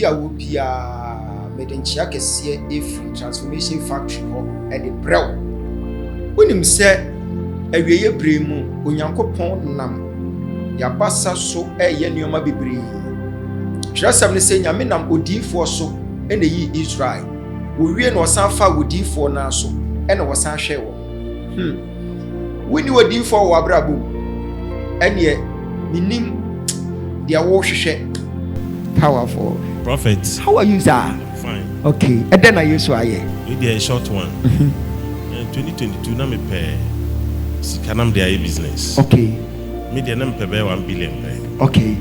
Ya wo bia medenchia kese efri transformation factory ho e de brew. Wonim se awieye bremu onyankopɔn nam yabasa so eye nneoma bebree. Hwasam ne se nyame nam odifo so ene yi Israel. Wo wie no san fa odifo na so ene wo san hwe wo. Wini odifo wo abrabo. Ene minim dia wo hwehwe. Powerful. Prophet. How are you, sir? Fine. Okay. And then I used to aye. We did a short one. 2022 na me pay sikanam dey business. Okay. Me dey na me pay 1 billion pay. Okay.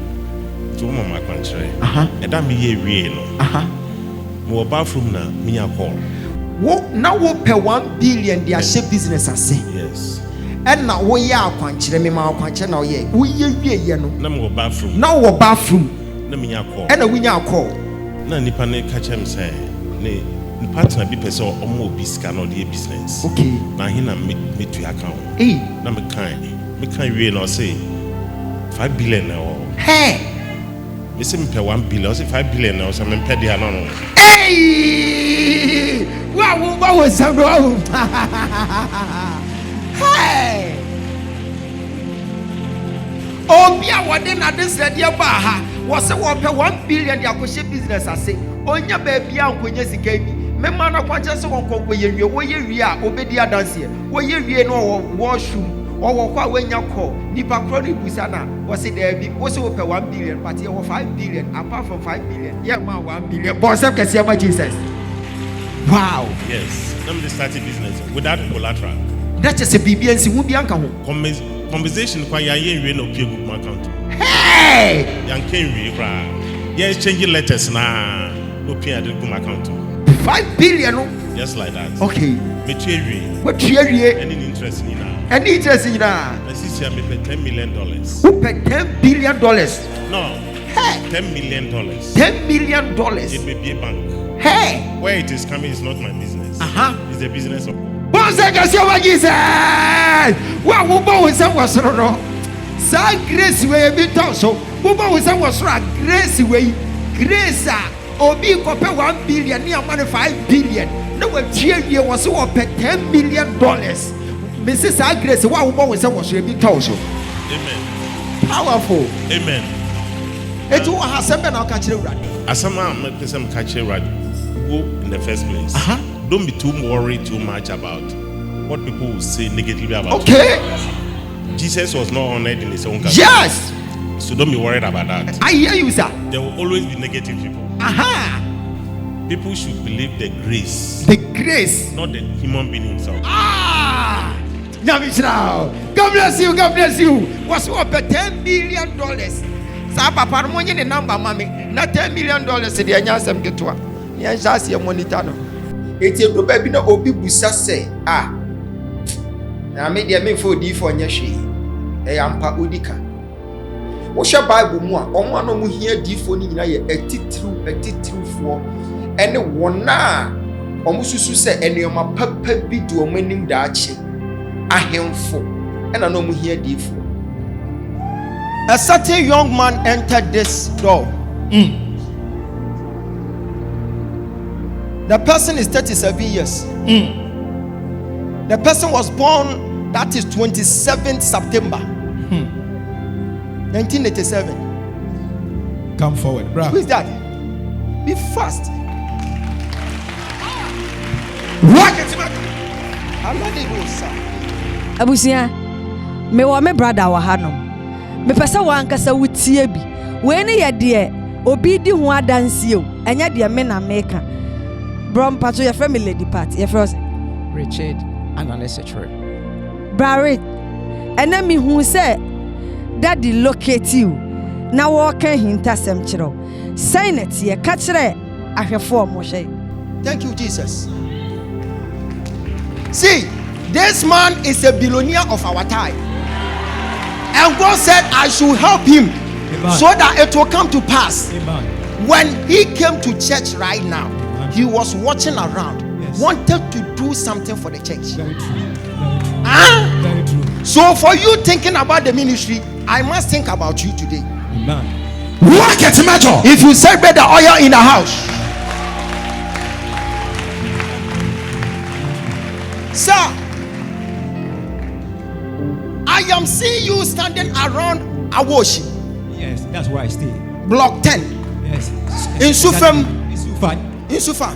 To mama kwantre. E da me ye wie no. Mo bathroom na me a call. Wo na wo pay 1 billion dey share business ase. Yes. And na wo ye akwankyere me ma akwankyere na wo ye. Wo ye wie ye no. Na mo bathroom. Na wo bathroom. Na me a call. And na wo nya call. Na nipa ne catch him say ne partner bi person omo obi scan no dey business. Okay. Na hina me to account. Na me kan wie no say 5 billion na o. Hey. Me say me pay 1 billion, say 5 billion na o say me pay dia no no. Hey! Wow, was so wrong. Hey! Obia wade na this ready ba ha. Was say wo pay 1 billion dia ko she business ase. Onya ba bia ankonye sika bi. Me ma na kwache se won kokko ye wie, wo ye wie a obedi adanse. Wo ye wie no wo shum. Wo kwa wenya call. Nipa kro ni busa na. Wo say there bi. Wo say wo pay 1 billion, but you 5 billion apart from 5 billion. Yeah, ma 1 billion. Boss am kase ma Jesus. Wow. Yes. Let me start a business without collateral. That is a BBNC who be anka ho. Conversation kwa ya yen we no pay book account. Hey! Yan ken we kra. Yeah, changing letters na no pay at the account. 5 billion. Just like that. Okay. Me tue we. What tue we? Any interest in na. Any interest in na. This is here me pay $10 million. Who pay $10 billion? No. Hey! $10 million. $10 million. It may be a bank. Hey! Where it is coming is not my business. It's the business of. One second, Jesus! Well, who was that was no? Sa grace way be told so. Who was that was right? Grace way. Grace, Obi copy 1 billion, near money 5 billion. No one cheer you was so up $10 million. Mrs. Grace, what was that was be told so. Amen. Powerful. Amen. It will have something I'll catch you right. As a man, make some catch you right. In the first place, don't be too worried too much about what people will say negatively about you. Jesus was not honored in his own country. Yes. So don't be worried about that. I hear you, sir. There will always be negative people. People should believe the grace. The grace. Not the human being himself. God bless you. God bless you. What's worth $10 billion? Sa papa mo nye ne number mami. Na $10 million se de anya asem getwa. Ya jase monitor no. Eti do ba bi na obi busa se, na me de me fo di fo nya hwe. E ya mpa odika. Wo hwe Bible mu a, omo ano mu hia di fo ni nyina ye atitiriw fo. Ene wona omo susu se enema papa bi di omo anim da ache. Ahemfo. Ena no mu hia di fo. A certain young man entered this door. The person is 37 years. The person was born, that is 27th September 1987. Come forward, bro. Who is that? Be fast. Walk it back. I'm not able, sir. Abusia, me wa me brother wa hanom. Me pesa wa ankasa wutie bi. We ne ye de obi di ho adansie o. Enya de me na meka. Bro mpacho your family lady part. Your first Richard and unnecessary. Barret. Ena mi hu se daddy locate you. Na wo kan hintasem kiro. Sign it ye ka kire ahwefo mo hwe. Thank you, Jesus. See, this man is a billionaire of our time. And God said, I should help him. Amen. So that it will come to pass. Amen. When he came to church right now, he was watching around, wanted to do something for the church. Very true. Very true. So for you thinking about the ministry, I must think about you today. Amen. Work it, Major. If you celebrate the oil in the house, sir, I am seeing you standing around Awoshi. Yes, that's where I stay. Block 10. Yes. In Sufem. In Sufa.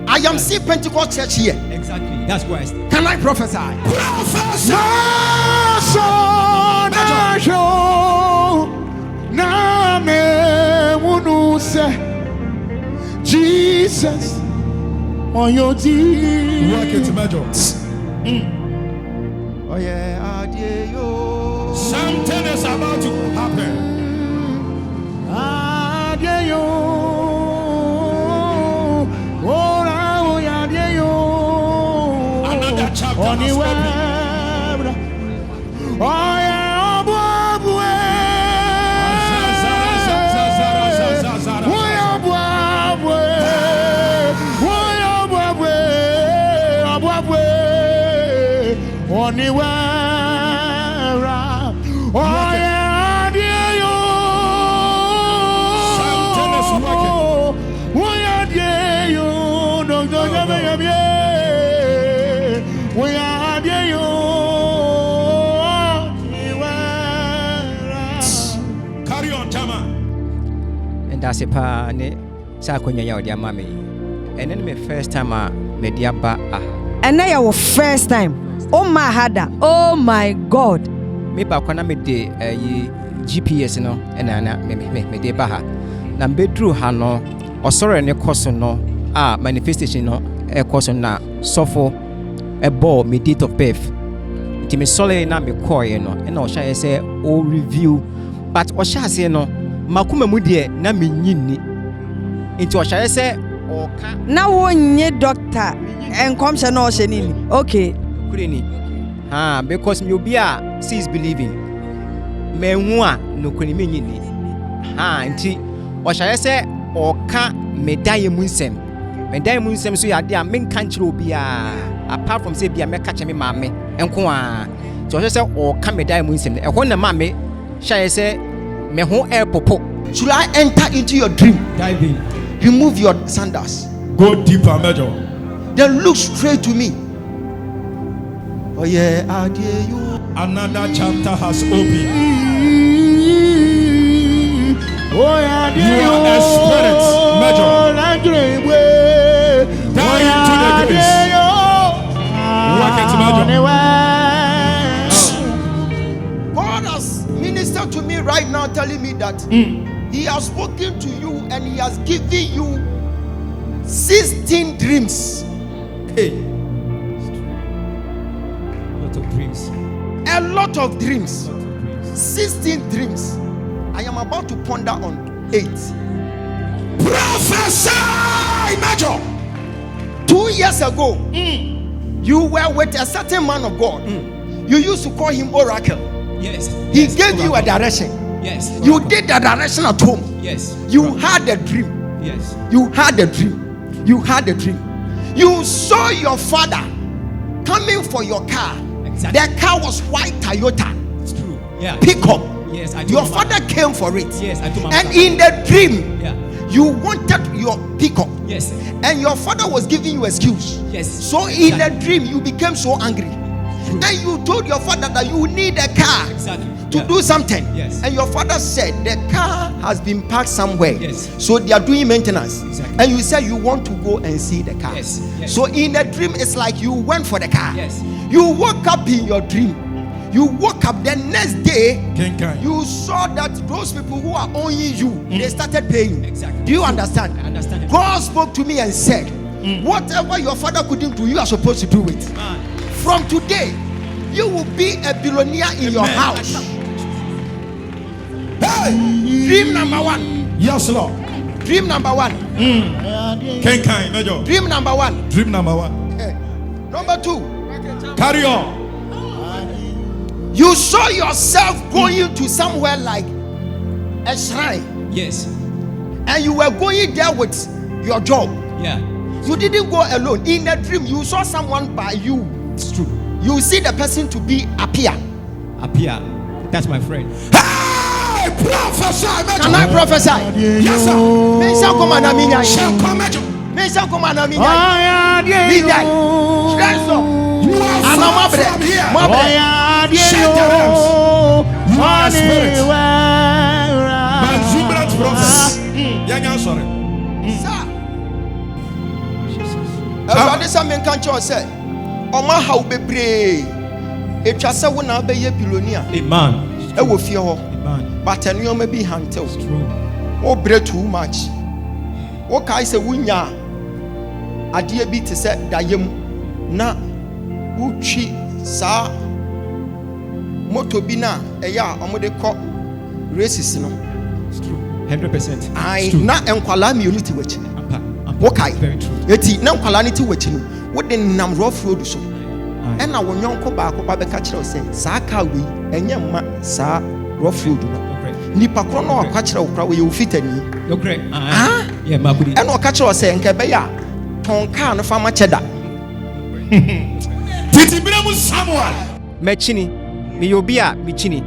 I am seeing Pentecost Church here. Exactly. That's where I stay. Can I prophesy? Jesus on your team. Work it, Major. Oh yeah, Adio. Something is about to happen. Adio. Another chapter has opened. Oh yeah. Carry on, Tama. And that's a pa ne sakonya ya odi ama me. And then my first time me dia ba And now your first time. Oh my hada. Oh my God. Me ba kwana me de GPS no na me de ba ha. Na bedru ha no osoro ne koso no manifestation no e koso na sofo e ball me date of birth. Ti me sole na me koye no na o sha say o review but o sha say no makuma mu de na me nyinni. Nti o sha say o ka na wonye doctor enkom she no she ni. Okay. Kureni. Because me obi a sees believing. Me hu a no kuni me nyinni. Nti o sha say o ka me daye mu nsem. Me daye mu nsem so ya de a men kan kire obi a apart from say bia me ka che me maame enko a. So o say o ka me daye mu nsem. E ho na maame sha say me ho air popo. Should I enter into your dream? Dive in. Remove your sandals. Go deeper, Major. Then look straight to me. Oh yeah, I dare you. Another chapter has opened. Oh yeah, You are a spirit, Major. Die into the grace. Work it, Major. God has ministered to me right now, telling me that He has spoken to you and He has given you 16 dreams. Hey. A lot of dreams. 16 dreams. I am about to ponder on 8. Prophesy, Major. 2 years ago, you were with a certain man of God. You used to call him Oracle. Yes. He gave you a direction. Yes. You did the direction at home. Yes. You had a dream. Yes. You had a dream. You had a dream. You saw your father coming for your car. Exactly. The car was white Toyota. It's true. Yeah. Pickup. Yes, I told Your my father came for it. Yes, I told my And mother. in the dream, Yeah. you wanted your pickup. Yes. And your father was giving you excuse. Yes. So in the dream, you became so angry. And you told your father that you need a car Exactly. to do something. Yes. And your father said the car has been parked somewhere. Yes. So they are doing maintenance. Exactly. And you said you want to go and see the car. Yes. Yes. So in the dream, it's like you went for the car. Yes. You woke up in your dream. You woke up the next day. Kenkai. You saw that those people who are owing you, they started paying. Exactly. Do you understand? I understand. God spoke to me and said, whatever your father couldn't do, you are supposed to do it. From today, you will be a billionaire in your house. Hey! Dream number 1. Yes, Lord. Dream number 1. Kenkai, Major. Dream number 1. Dream number 1. Number 2. Carry on. You saw yourself going to somewhere like a shrine, Yes. and you were going there with your job. Yeah. You didn't go alone. In the dream, you saw someone by you. It's true. You see the person to be appear. Appear. That's my friend. Hey! Hey, prophesy. Can I prophesy? Yes, sir. Me say come na me nyai. Shall come at you. Me say come na me nyai. Me die. Stress up. You are far from here. Shut the realms. You are spirit. Exuberant prophets. Yeah, sorry. Sir. Everybody say me kan cho say. Oma ha wo bebre. Etwa se wo na be ye billionaire. Amen. E wo fie ho. Amen. But enioma bi hantel. True. Wo bre too much. Wo kai se wunya ade bi te se dayem na wo twi sa moto bi na eya omode kɔ races no. It's true. 100%. Ai na enkwala mi unity wachi. Wo kai. Very true. Eti na enkwala ni ti wachi no. Wo de nam rough road so. Ɛna wo nyɔnko baako ba bɛka kyerɛw sɛ saa car wei ɛnyɛ ma saa rough road no. Nipa koro no akwa kyerɛw kora wo yɛ ofitani. Okay. Yeah, Makudi. Ɛna ɔka kyerɛw sɛ nka bɛyɛ a tɔn car no fa ma kyɛda. Titi Bremu Samuel. Mechini, me obi a mechini.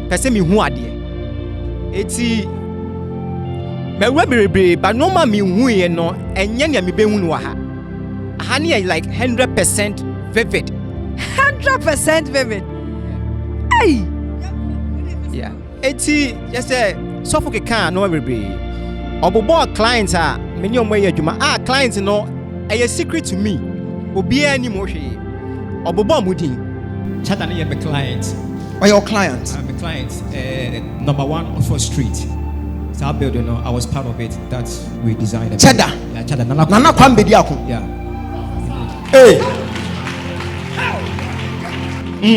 Pese me hu ade. Eti me we berebre, but no ma me hu ye no, enye ne me be hu no ha. Aha ne like 100% vivid. 100% vivid. Hey. Yeah. Eti just say so for can no berebre. Obobo clients a me ne omo ye adwuma. Clients no a secret to me. Obi ani mo hwe. Obobo amudin. Chata na ye be client. Or your client. I'm a client, number 1 Oxford Street. It's our building. I was part of it. That we designed. Cheddar. Yeah, cheddar. Nana kwam bedi ako. Yeah. Hey.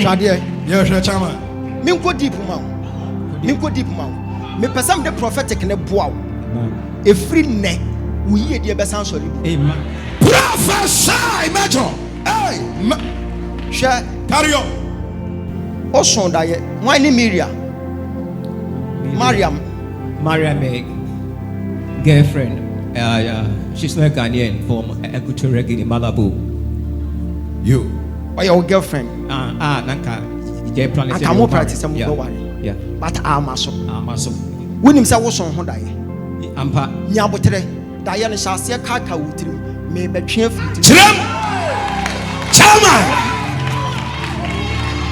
Shadie. Yes, Chama. Me nko deep ma. Me nko deep ma. Me person the prophetic ne boa. Every ne we hear the besan sorry. Amen. Prophesy, Major. Hey, Share. carry on. Oson da ye. Why ni Miriam? Mariam. Mariam, my girlfriend. She's not Ghanaian from Equatorial Guinea, Malabo. You. Or your girlfriend. Nanka. They plan I can more practice some yeah. go worry. Yeah. But I'm also. Maso. When him say oson ho da ye. Ampa. Nyabotre. Da ye ne shase kaka wutiri. Me betwe afiti. Chirem. Chama.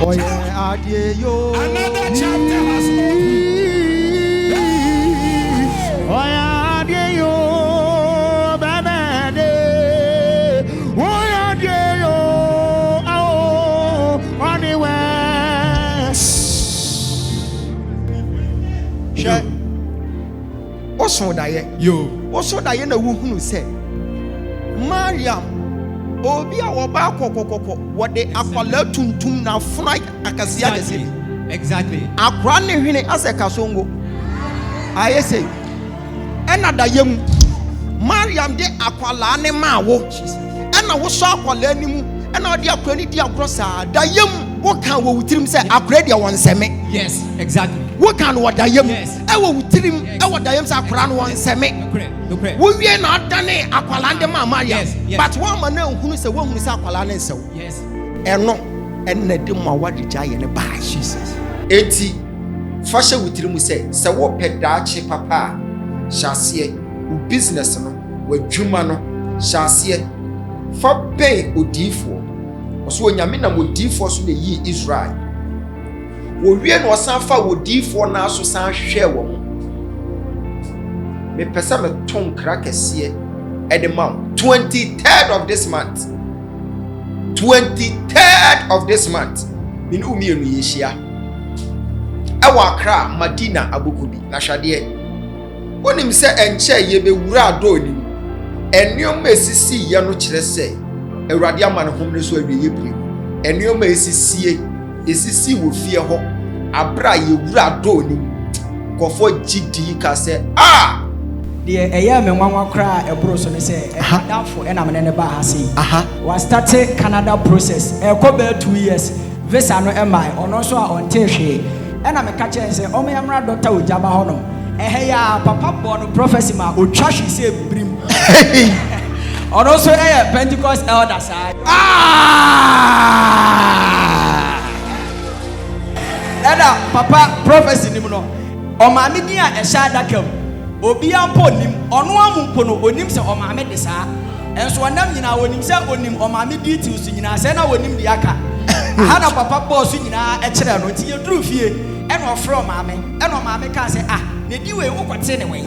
Oh yeah, adie yo. Another chapter has opened. Oso da ye. You. Oso da ye na wo hunu se. Mariam obi a wo ba kokokoko wo de akwala tuntum na funa akasia de se. Exactly. Akwa ne hwene aseka songo. Aye say. Ena da yem. Mariam de akwala ne ma wo. Ena wo so akwala animu. Ena odi akwa ni di agrosa. Da yem wo kan wo wutirim se akra dia won seme. Yes, exactly. Wo kan wo da yem. Yes. E wo wutirim e wo da yem se akra no won seme. No correct. Wo wie na adane akwala de ma Mariam. Yes, yes. But one man na hunu se wo hunu se akwala ne nsew. Yes. Eno enne de ma wadija ye ne ba. Jesus. Eti fashe wutirimu se wo pedache papa hyase wo business no wadwuma no hyase fa pay odifo oso onyame na odifo so na yi Israel wo wie no san fa odifo na so san hwe wo me pesa me ton kra kese e de ma 23rd of this month 23rd of this month min umienu yeshia ewa Accra Madina Abukubi na hwade onim se enche ye be wura ado onim enioma esisi ye no kire se Awurade ama ne homne so awie ye bire enioma esisi wo fie ho abra ye wura ado onim kofo gidi ka se de eya me nwanwa kra ebro so ne se adafo ena me ne ba ha sei wa start Canada process e ko be 2 years visa no emai ono so a onte hwe ena me ka chen se o me amra doctor ojaba ho no ya papa bo no prophecy ma otwa hwe se brim ono so Pentecost elders ena papa prophecy ni no Omame din a ehya adakam. Obi ampo nim, ono ampo no onim se omame de saa. Enso onam nyina wonim se onim omame details nyina se na wonim de aka. Ha na papa boss nyina e kire no nti yeduru fie e na ofro omame. E na omame ka se ne di we wokote ne we.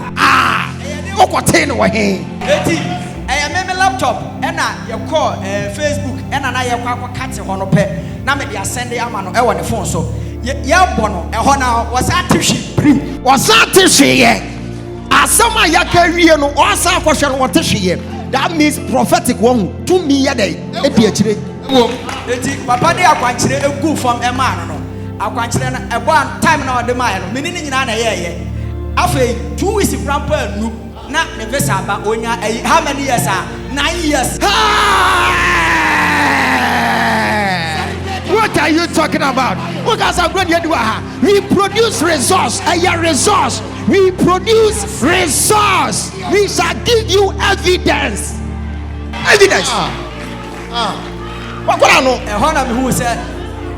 Wokote ne we he. Eti meme laptop e na ye call Facebook e na ye kwa akokate ho no pe na me de asend ama no e wo ne phone so. Ya bono e ho na wasa tihwe prim. Wasa tihwe ye. Asama ya ka wie no wasa akohwe no wote ye. That means prophetic one to me ya dey e di akire. Eti papa de akwankyere egu fam e ma no akwankyere na e bo time na ode ma ye no meni ni nyina na ye afei 2 weeks from nu na ne visa ba onya how many years 9 years. What are you talking about? What guys are going to do? We produce resource. Resource. We produce resource. We shall give you evidence. Evidence. What I know? A honor who said,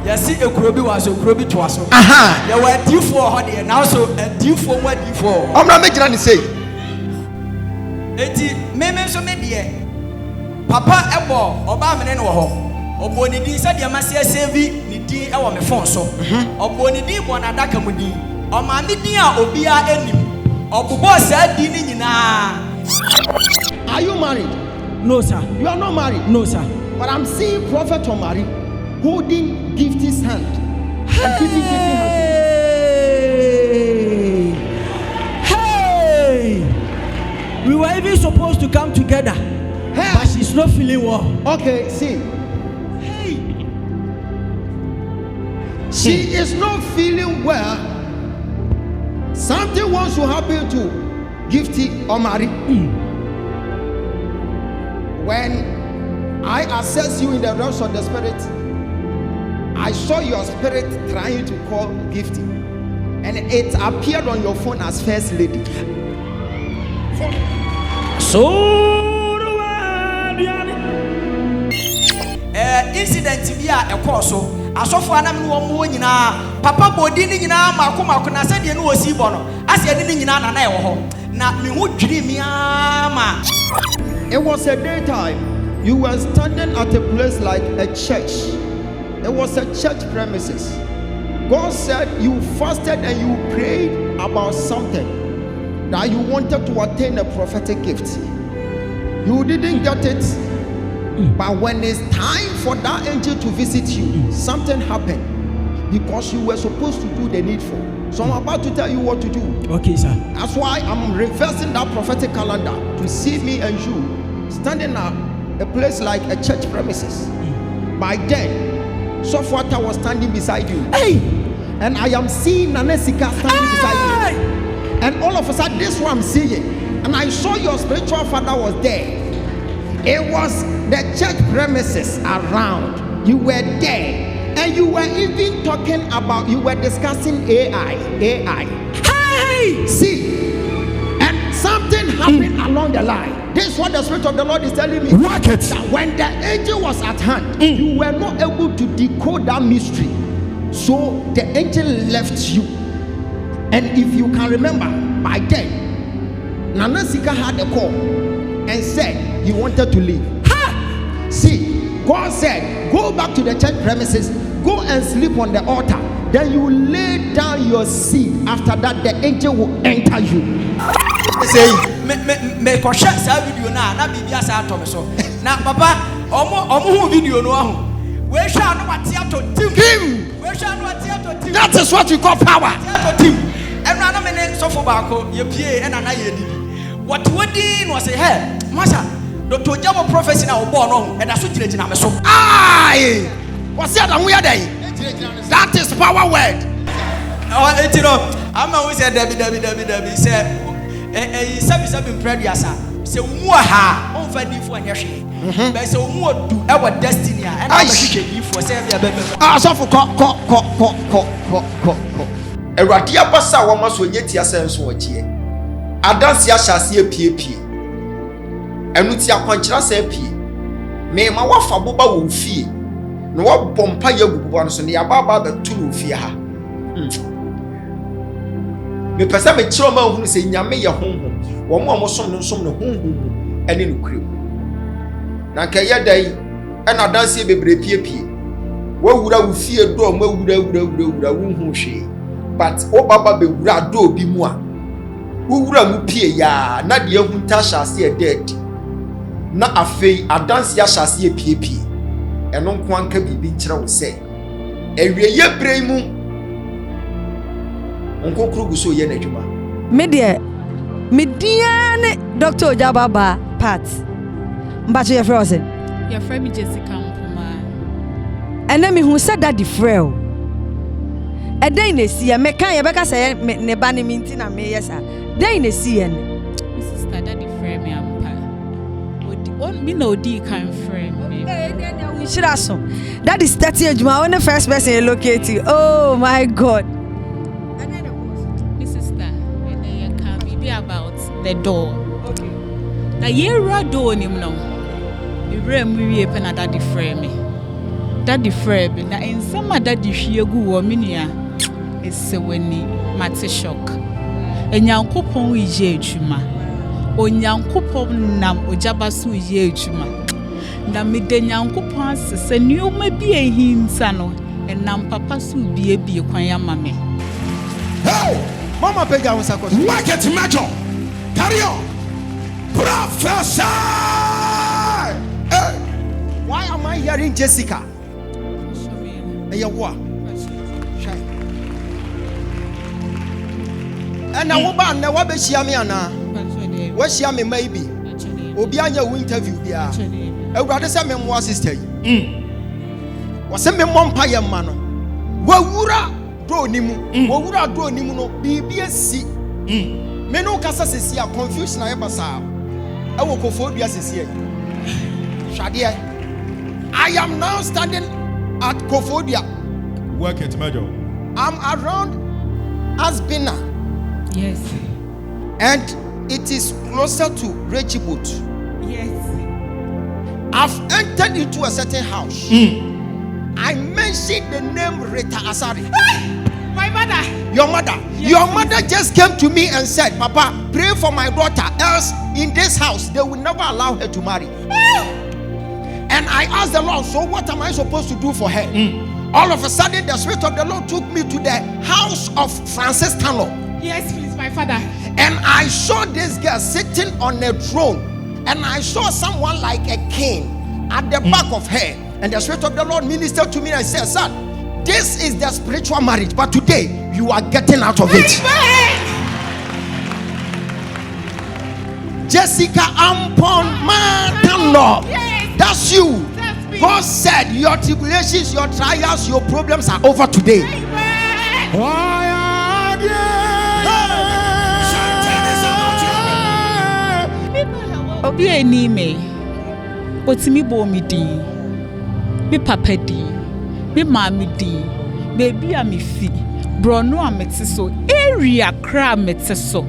"Yes, a croby was a croby to us." There were due for honey and also a due for what due for. I'm not making any say. Eti meme so me de papa ebo oba mene no ho obo ni din se de ma se save ni din e wo me phone so obo ni din bo na daka mu din o ma me din a obi a enim obobo sa din ni nyina. Are you married? No sir. You are not married? No sir. But I'm seeing Prophet Omari holding Gifty's hand and giving Gifty hand. Hey, we were even supposed to come together, but she's not feeling well. Okay, see. Hey, she is not feeling well. Something wants to happen to Gifty Omari. When I assess you in the realms of the spirit, I saw your spirit trying to call Gifty, and it appeared on your phone as first lady. Incident bi a ekọ so asofo anam no wo nyina papa bodi ni nyina mako na se de no osi bo no ase de ni nyina na e wo ho na me hu dwiri mi ama. It was a daytime. You were standing at a place like a church. It was a church premises. God said you fasted and you prayed about something, that you wanted to attain a prophetic gift. You didn't get it, but when it's time for that angel to visit you, something happened because you were supposed to do the needful. So I'm about to tell you what to do. Okay, sir. That's why I'm reversing that prophetic calendar to see me and you standing at a place like a church premises. By then, Sofwata was standing beside you. Hey! And I am seeing Nanesika standing beside you. And all of a sudden, this is what I'm seeing. And I saw your spiritual father was there. It was the church premises around. You were there. And you were even talking about, you were discussing AI. Hey! See, and something happened along the line. This is what the Spirit of the Lord is telling me. Work it. That when the angel was at hand, you were not able to decode that mystery. So the angel left you. And if you can remember, by then, Nana Sika had a call and said he wanted to leave. Ha! See, God said, go back to the church premises, go and sleep on the altar. Then you lay down your seed. After that, the angel will enter you. Say, me kosha sa video na bibia sa ato me so. Na papa, omo video no ahu. We sha no wate ato tim. We sha no wate ato tim. That is what you call power. Ato tim. Enu ana me ne sofo baako ye pie ena na ye didi. What wodi no say, "Hey, Masha, Dr. Jamo prophecy na obo no e da so giregyina me so." Aye. What's that and where they? That is power word. Oh, etino. Ama we say Debbie say sabi prediasa se umu ha on fa di fo anya hwe be se umu du e wa destiny a na ba hwe di fo se bia be so for ko Awurade abasa wo maso nyeti asenso okie adanse ahyase apiepie enu ti akwankyera sa apie me ma wafa boba wo fie na wo bompa ya gububo no so ne ya baba ba tu no fie ha Me pesa me kyerɛ ma hu sɛ nyame yɛ honhom. Wɔn a wɔsom no som no honhom mu ɛne no kure. Na nka yɛ dai ɛna dansie bebree piepie. Wawura wo fie do ma wura wo hu hwe. But wo baba be wura do bi mu a. Wo wura mu pie ya na de hu nta hyase e dead. Na afei adansie hyase e piepie. Ɛno nko anka bibi nkyerɛ wo sɛ ewieye brei mu onkokuru guso ye na adwuma. Me de me dia ne Dr. Ojababa part. Mbacho ye frozen. Your friend me Jessica Mpoma. Ene me hu said that the frail. Eden na si me kan ye beka say ne ba ne minti na me yesa. Den na si en. My sister that the friend me ampa. Odi me no di kan friend me. We should aso. That is 30 ejuma when the first person you locate you. Oh my God. My sister, and they can be about the door. Okay. Na yera door ni no. We rem we pen na that the friend me. That the friend me. Na in some that the hwie gu wo me nua. Ese wani mate shock. Enyankopon ije ejuma. Onyankopon nam ojabaso ije ejuma. Na me de nyankopon asese nioma bi ehinsa no enam papa so bi kwan ya mame. Hey! Mama pega un sakos. Work it major. Carry on. Professor! Hey! Why am I hearing Jessica? Hey, what? Shine. And I woba na wa be shia me ana. Wa shia me maybe. Obi anya wo interview bia. Ewurade se me mo sister yi. Wo se me mo mpa ye ma no. Wawura do nimu. Wawura do nimu no bibi esi. Me no kasa sesi a confusion aye basa. E wo kofo dua sesi yi. Hwade I am now standing at Kofodia. Work it, Major. I'm around Asbina. Yes. And it is closer to Rechibut. Yes. I've entered into a certain house. I mentioned the name Rita Asari. My mother. Your mother. Yes. Your mother just came to me and said, Papa, pray for my daughter, else in this house they will never allow her to marry. And I asked the Lord, so what am I supposed to do for her? All of a sudden, the Spirit of the Lord took me to the house of Francis Tano. Yes, please, my father. And I saw this girl sitting on a throne. And I saw someone like a king at the back of her. And the Spirit of the Lord ministered to me and said, son, this is the spiritual marriage. But today, you are getting out of it. Jessica Ampon Matano. That's you. God said your tribulations, your trials, your problems are over today. Obi eni me. Otimi bo mi din. Me papa din. Me mama din. Baby a me fi. Bro no a mete so. Area kra mete so.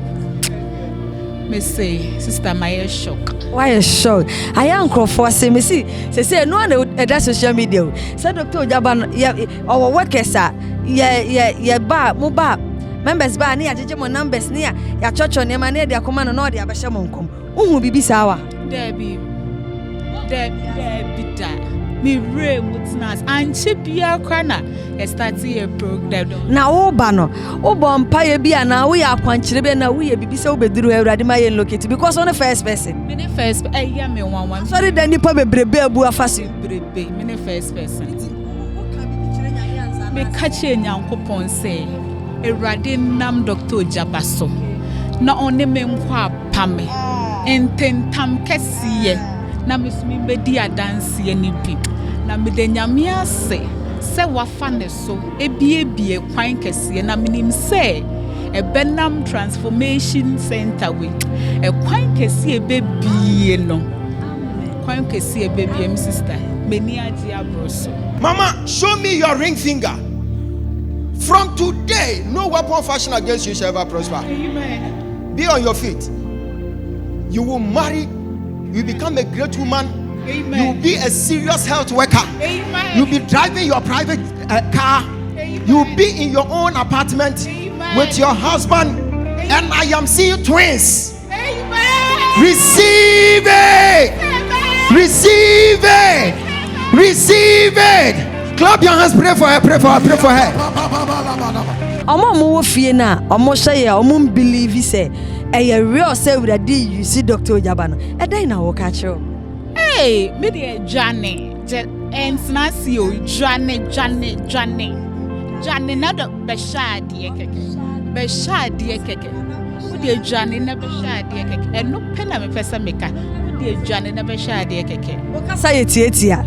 Me say, sister, my shock. Why a shock? I am for say me see. Say no one that social media. Say Dr. Ojababa our workers are ba muba members ba ni ajeje mo numbers ni ya church on ma na dia koma no na dia abahye mo nkom. Uhu bibi sawa. Debbie da. Me re mutnas anche bia kwana start a program. Na wo ba no. Wo bon pa ye bia na wo ya akwankyere be na wo ye bibi se wo beduru awurade ma ye locate because on the first person. Me the first ya me one. Sorry the nipa bebrebe abu afase. Bebrebe me the first person. Me kache nyankopon say awurade nam Dr. Ojababa so. Na one me nkwa pame. Ententam kesiye. Na mesumi bedi adanse ni bi. Na me de nyame ase. Se wafa ne so ebie kwan kese na minim se ebenam transformation center we e kwan kese ebie no kwan kese ebie my sister meni agi abroso. Mama, show me your ring finger. From today, no weapon fashioned against you shall ever prosper. Amen. Be on your feet. You will marry. You become a great woman. Amen. You will be a serious health worker. Amen. You'll be driving your private car. Amen. You'll be in your own apartment. Amen. With your husband. And I am seeing twins. Amen. Receive it. Receive it. Receive it. Clap your hands. Pray for her. Pray for her. Pray for her. Omo wo fie na omo hye ya omo believe say e real say we dey you see Dr. Ojaba no e dan na wo ka kire. Hey, me dey Johnny. Ensna si o Johnny na do be shade keke. Be shade keke. Wo dey Johnny na be shade keke. Eno pe na me pesa meka. Wo dey Johnny na be shade keke. Wo ka say tietia.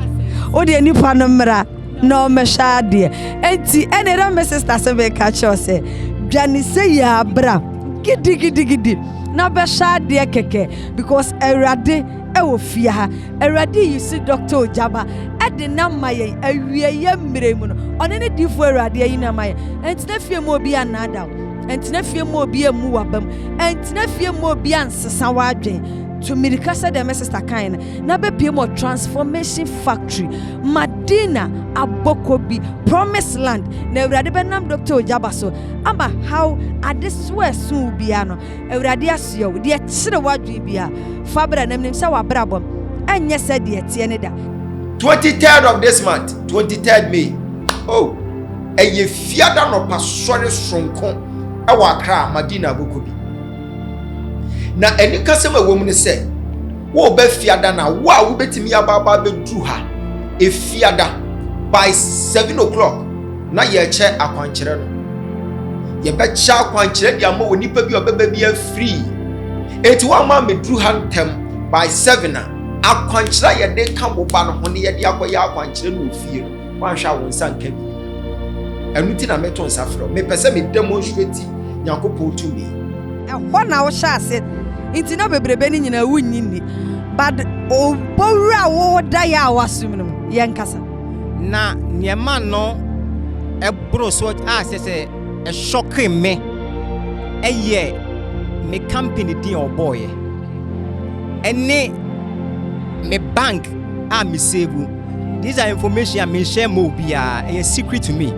O dey nipa no mra. No me shade. Enti enera me sister se be ka kire say Johnny say ya bra. Gidi. Na be shade keke because Erade ewo fie ha Erade you see Dr. Ojaba e de na maye awieye mire mu no one ne difo Erade yi na maye enti na fie mu obi anada enti na fie mu obi emu wabam enti na fie mu obi ansesa wadwen to mirika said the sister kind na be pie mo transformation factory Madina Abokobi Promised Land na Erade be nam Dr. Ojaba so ama how adeswe so bia no Erade asio de kire wadwen bia Fabra nem say wa brabom enye said de tie ne da 23rd of this month 23rd May oh eye fiada no pasore sonko e wa Accra Madina Abokobi na eni kasem awom ne se wo ba fiada na wo betimi ababa bedru ha e fiada by 7 o'clock na ye che akwankere no ye be cha akwankere dia ma woni pa bi obeba bi free eti wa ma medru ha ntem by 7 akwankere ye de ka bo ba no ho ne ye de akoya akwankere no fie no wan hwa won sanka bi enu ti na meton safro me pese me demonstrate Nyankopon to me ehwo na wo sha ase inti na bebrebe ni nyina wunyini but o bowra wo da ya wasum no ye nkasa na niema no ebro so asese e shock me eye me company din oboye ene me bank a me save these are information I me share mo bia a secret to me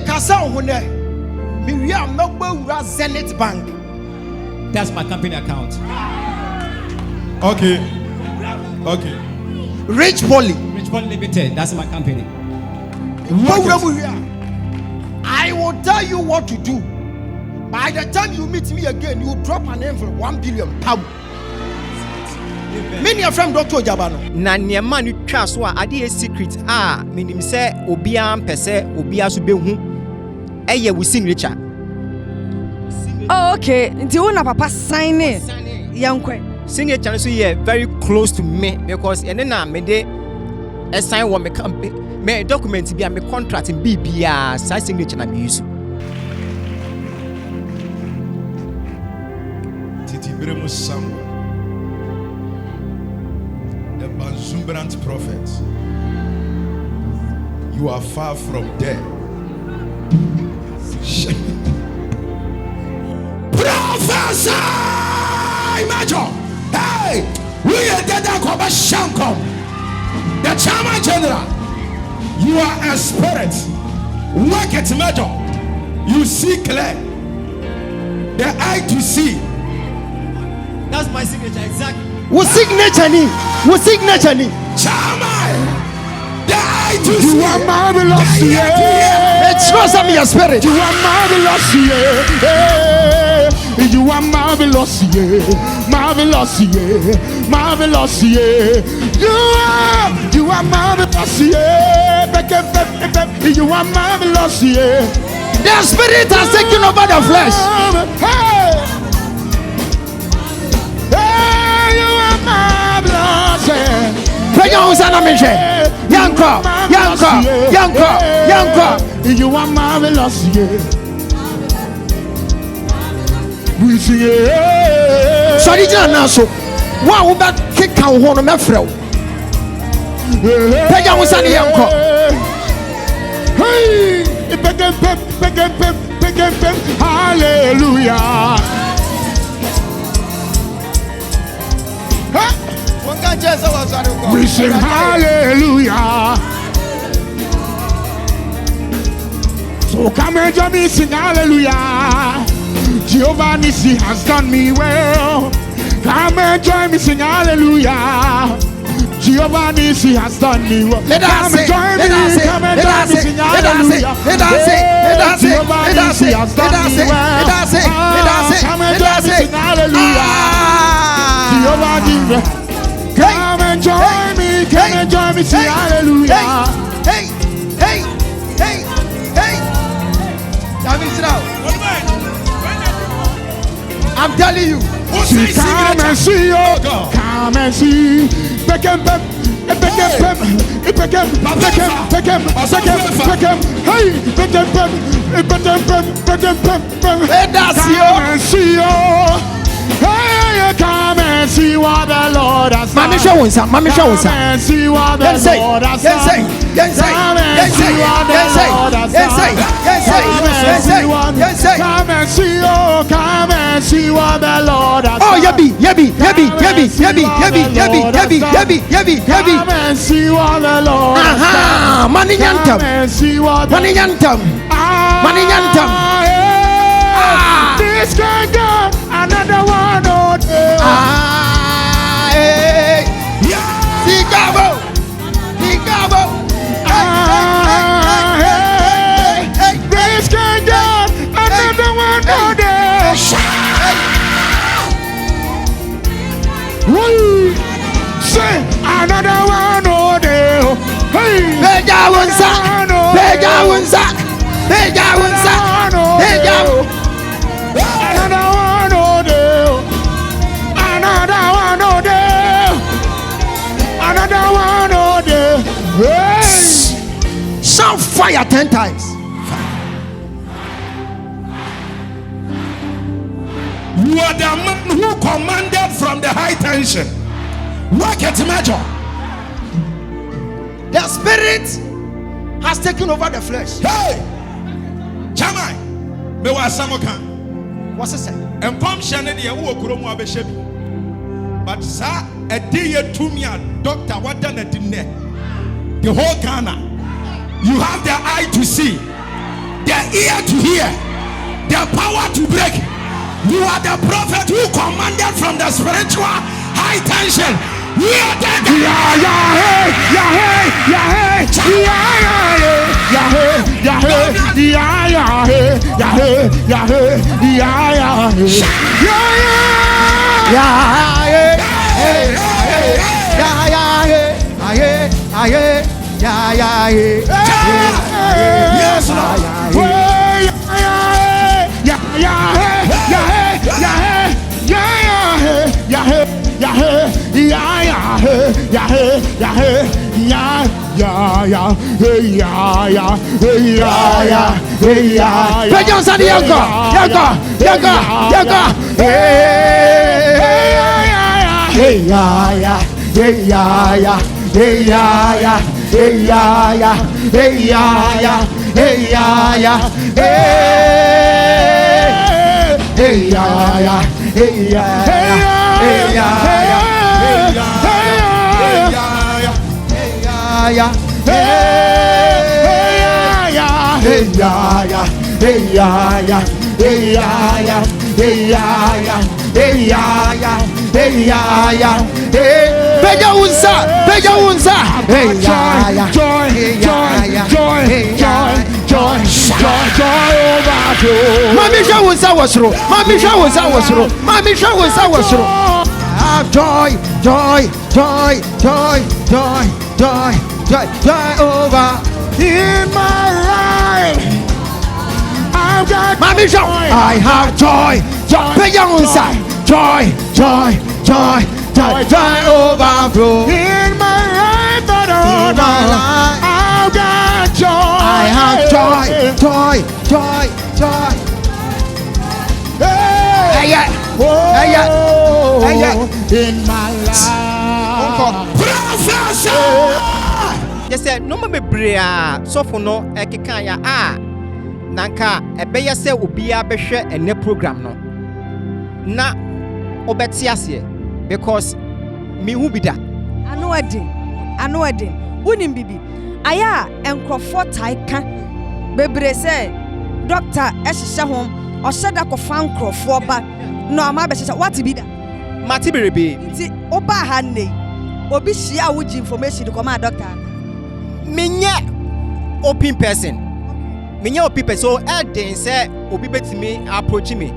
kasa ho ne me wi am no gbawura Zenith Bank. That's my company account. Okay. Rich Poly Limited, that's my company. I will tell you what to do. By the time you meet me again, you drop an envelope 1 billion pound. Many of them Dr. Ojaba no. na niema no twa so a ade secret a menim se obia mpese obia so behu eye wo signature. Oh, okay. Nti wo na papa sign it. Yankwe. Signature so here very close to me because ene na me de sign wo me document bi a me contract bi bia sa signature na me use. Titi Bremo Samuel, the Banzumbrant prophet. You are far from dead. Prophesy, Major. Hey, we are dead. Shankom, the Chairman General. You are a spirit. Work it, Major. You see clear. The eye to see. That's my signature exactly. What signature ni? Chairman. The eye to see. You are marvelous, yeah. It shows up in your spirit. You are marvelous, yeah. You are marvelous, yeah. Marvelous, yeah. Marvelous, yeah. You are marvelous, yeah. You are marvelous, yeah. The spirit has taken over the flesh. Hey, hey, you are marvelous, yeah. Yanko. You are marvelous, yeah. We sing it. Sorry, John. So, what would that kick out one of my friend? Hey, hallelujah. We sing hallelujah. So come and join me, sing hallelujah. Jehovah Nissi has done me well. Come and join me, sing hallelujah. Jehovah Nissi has done me well. Let us say, come and join me, sing hallelujah. Jehovah Nissi has done me well. Come and join me, sing hallelujah. Jehovah Nissi, come and join me, sing hallelujah. Hey. I'm telling you. Come and see, oh God. Come and see. Beckham. Hey, Beckham. Come and see, oh. Hey, come and see what the Lord has done. Mami show us. Come and see what the Lord has done. Come and see what the Lord has done. Come and see, oh, come and see what the Lord has done. Oh, yebby. Come and see what the Lord has done. Money Come and see what the Money yantam. This can go another one. Oh, Chicago. This can go another one. Woo! Say another one. Oh, hey! Beja wunsa. Another one. Hey! Shout fire 10 times. You are the man who commanded from the high tension. Work at major. The spirit has taken over the flesh. Hey! Chamai! Me wa samoka. What's it say? And pom shane de wo okuromu abehye. But sa a day to me doctor what done it in there. The whole Ghana. You have the eye to see, the ear to hear, the power to break. You are the prophet who commanded from the spiritual high tension. We are the yes, joy over in my life. I've got Mommy joy. I have joy. Joy overflow in my life. In my life. I've got joy. I have joy. In my life. Yes, sir. No me brea so for no ekeka ya nanka ebeye se obia behwe ene program no na obeti ase because me hu bida ano adin unim bibi aya enkrofo tai ka bebre se doctor ehihye hom ɔhyɛ da kɔfa nkurɔfoɔ ba na ɔma bɛhyehyɛ wate bi da mate berebe nti woba ha nne obi hyia a wogye information kɔma doctor menyɛ open person so ɛden sɛ obi betimi approach me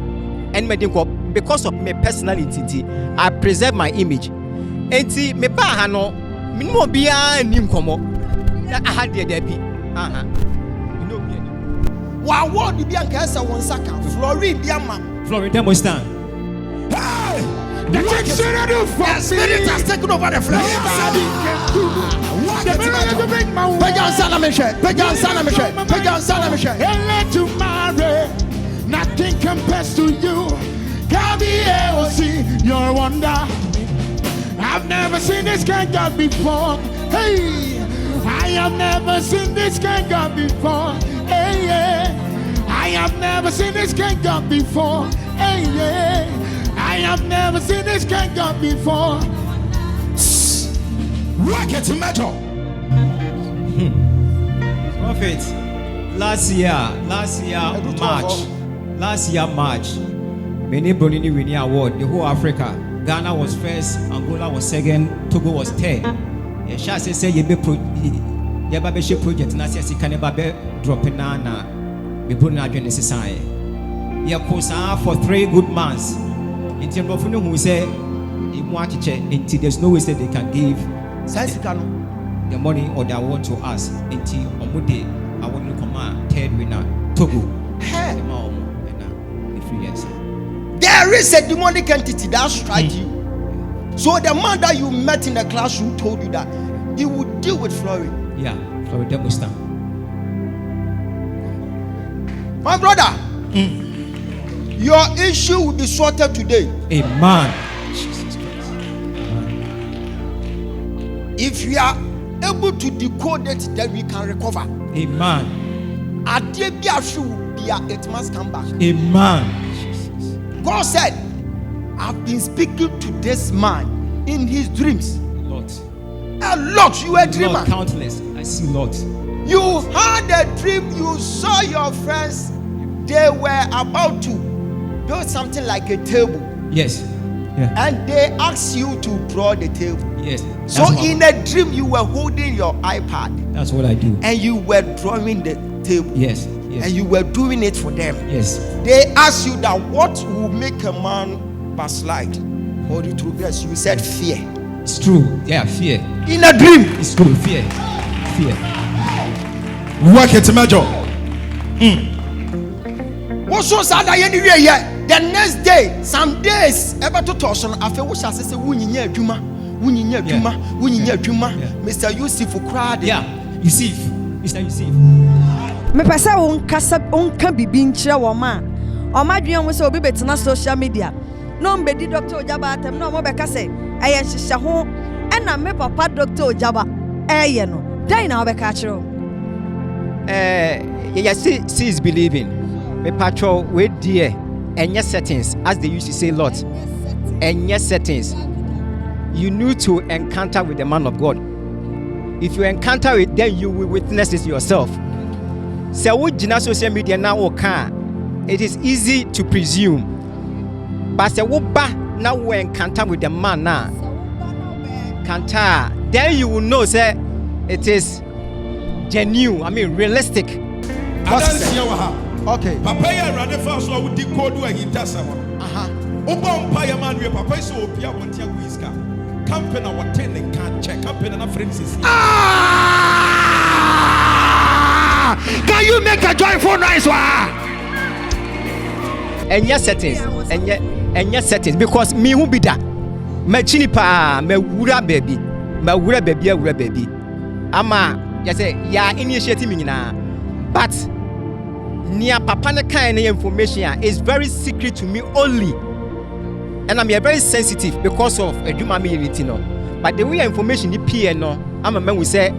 and me think because of my personality I preserve my image enti me ba ha no minimo bia ni nkomo na aha de da bi aha no bi ani wa word bi anka esa won saka Florida bi ama Florida mo stand. Hey! The spirit has taken over the flesh. Nothing compares to you. Your wonder. I've never seen this kind of God before. Hey, I have never seen this kind of God before. Hey, yeah. I have never seen this kind of God before. Hey, yeah. I have never seen this kind of God before. Rocket metal. Prophet, last year March, many Bonini winning award, the whole Africa. Ghana was first, Angola was second, Togo was third. Yeah, shall say you be project, and I say you can never be dropping na be putting out in society. Yeah, course for 3 good months. Until Bofunu who say he want to check until there's no way that they can give the money or the award to us until Omude I want to command third winner Togo. Hey. There is a demonic entity that strike you. So the man that you met in the classroom told you that he would deal with Florida. Yeah, Florida Mustang. My brother, your issue will be sorted today. Amen. If you are able to decode it, then we can recover. Amen. It must come back. Amen. God said, I've been speaking to this man in his dreams. A lot. You were a dreamer. Lord, countless. I see lots. You had a dream. You saw your friends. They were about to build something like a table. Yes. Yeah. And they asked you to draw the table. Yes. So in a dream, you were holding your iPad. That's what I do. And you were drawing the table. Yes. Yes. And you were doing it for them. Yes. They asked you that what will make a man backslide or retrogress. You said fear. It's true. Yeah, fear. In a dream. It's true. Fear. Fear. Work it, Major. What's so sad? The next day, some days, ever to toss on after which I say, Wunyinya Juma, Mr. Yusuf cried. Yeah, Yusuf. Mr. Yusuf. Me pesa unka bibi nkyerɛ wo ma ɔmadwen mo sɛ obi betena social media no mbedi Dr. Ojaba atem no mo bɛka sɛ ɛyɛ hyehyɛ ho ɛna me papa Dr. Ojaba ɛyɛ no dan na ɔbɛka kyerɛ see is believing me patrol we dear and yes settings as they used to say lot and yes settings you need to encounter with the man of God. If you encounter it, then you will witness it yourself. So what social media now it is easy to presume. But say what now we encounter with the man now. Then you will know say it is genuine. I mean realistic. Okay. Papa ya rade fa so we decode we hita sama. Oba mpa ya man we papa so opia wontia kuiska. Campaign our ten can check campaign na friends. Can you make a joyful noise? And yes settings. And yes settings because me who be that. Me chini pa me wura baby. Me wura baby. Ama ya say ya initiative me na. But near papa ne kind of information is very secret to me only. And I'm very sensitive because of adwuma me no. But the way information the PN no, I'm a man we say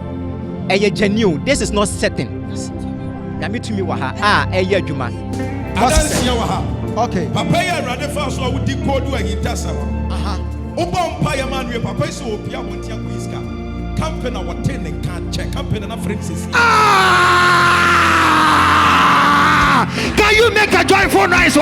a genuine. This is not certain. Na me to me wa ha adwuma. Okay. Papa ya rade fa so we decode we hita sama. Oba mpa ya man we papa so opia wontia kuiska. Campaign our ten can check campaign na friends. Can you make a joyful noise?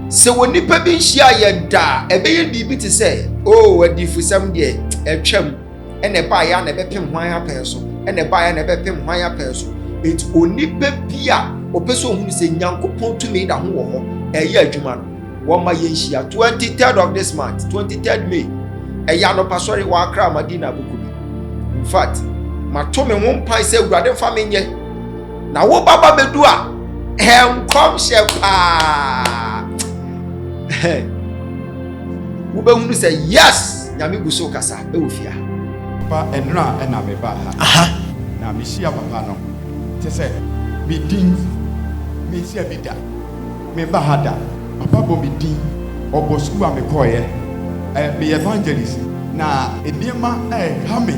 So when nipa bi nhia ye da ebeye bibi te say oh adifusam de etwam ene ba ya na bepem hwan apen so ene ba ya na bepem hwan apen so it onipa bia opeso ohunu se nyankopon tumi da ho wo ho eye adwuma no wo ma ye nhia 23rd of this month 23rd May eya no pasori wa akra Madina Bukubi. In fact ma to me ho mpan se urade fa me nye na wo baba bedu a enkom shepa wobɛhunu sɛ yes nyame gu so kasa ɛwɔ fia pa enra na me ba ha na me sia papa no te sɛ me din me sia bi da me ba ha da papa bo me din obo school a me koye me evangelist na enema ha me